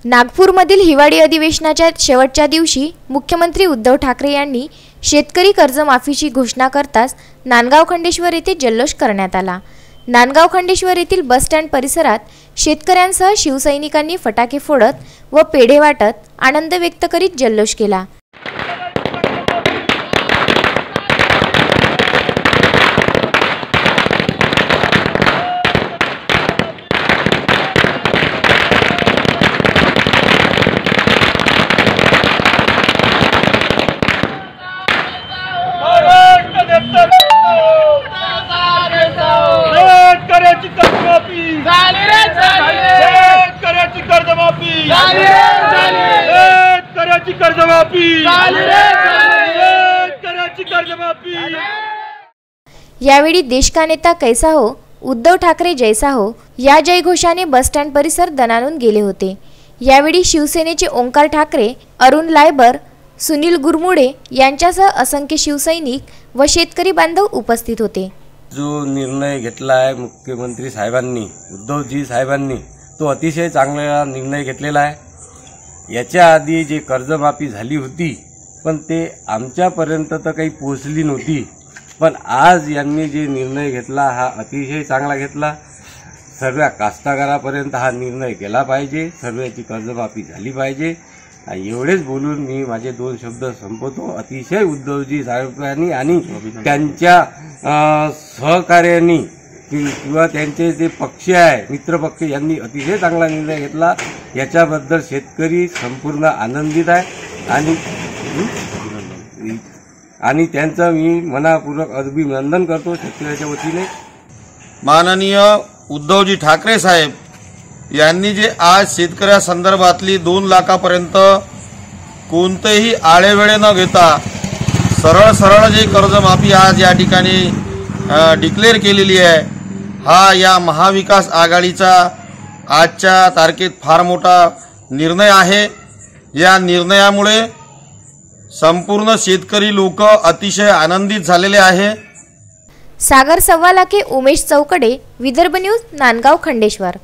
नागपूरमधील हिवाळी अधिवेशनाच्या शेवटच्या दिवशी मुख्यमंत्री उद्धव ठाकरे यांनी शेतकरी कर्जमाफीची घोषणा करताच नांदगाव खंडेश्वर येथे जल्लोष करण्यात आला। नांदगाव खंडेश्वर येथील बस स्टँड परिसरात शेतकऱ्यांसह शिवसैनिकांनी फटाके फोडत व पेढे वाटत आनंद व्यक्त करीत जल्लोष केला। यावेळी देश का नेता कैसा हो, उद्धव ठाकरे जैसा हो या जयघोषाने बस स्टँड परिसर दणाणून गेले होते। यावेळी शिवसेनेचे ओंकार ठाकरे, अरुण लायबर, सुनील गुरमुडे यांच्यासह असंख्य शिवसैनिक व शेतकरी बांधव उपस्थित होते। जो निर्णय घेतला आहे मुख्यमंत्री साहेबांनी, उद्धवजी साहेबांनी, तो अतिशय चांगला निर्णय घेतलेला आहे। याच्या आधी जे कर्जमाफी झाली होती पण ते आमच्यापर्यंत तर काही पोहोचली नव्हती, पण आज यांनी जे निर्णय घेतला हा अतिशय चांगला घेतला। सर्व कास्तकारापर्यंत हा निर्णय गेला पाहिजे, सर्वांची कर्जमाफी झाली पाहिजे। एवढेच बोलून मी माझे दोन शब्द संपवतो। अतिशय उद्धवजी साहेबांनी आणि त्यांच्या सहकार्यांनी किंवा त्यांचे जे पक्ष आहे मित्र पक्ष यांनी अतिशय चांगला निर्णय घेतला। याच्याबद्दल शेतकरी संपूर्ण आनंदित आहे आणि त्यांचं मी मनापूर्वक अभिनंदन करतो शेतकऱ्याच्या वतीने। माननीय उद्धवजी ठाकरे साहेब यांनी जे आज शेतकऱ्यासंदर्भातली 2 लाखापर्यंत कोणतेही आळेवेळे न घेता सरळ जे कर्जमाफी आज या ठिकाणी डिक्लेअर केलेली आहे, हा या महाविकास आघाडीचा आजच्या तारखेत फार मोठा निर्णय आहे। या निर्णयामुळे संपूर्ण शेतकरी लोक अतिशय आनंदित झालेले आहे। सागर सव्वालाखे, उमेश चौकडे, विदर्भ न्यूज, नांदगाव खंडेश्वर।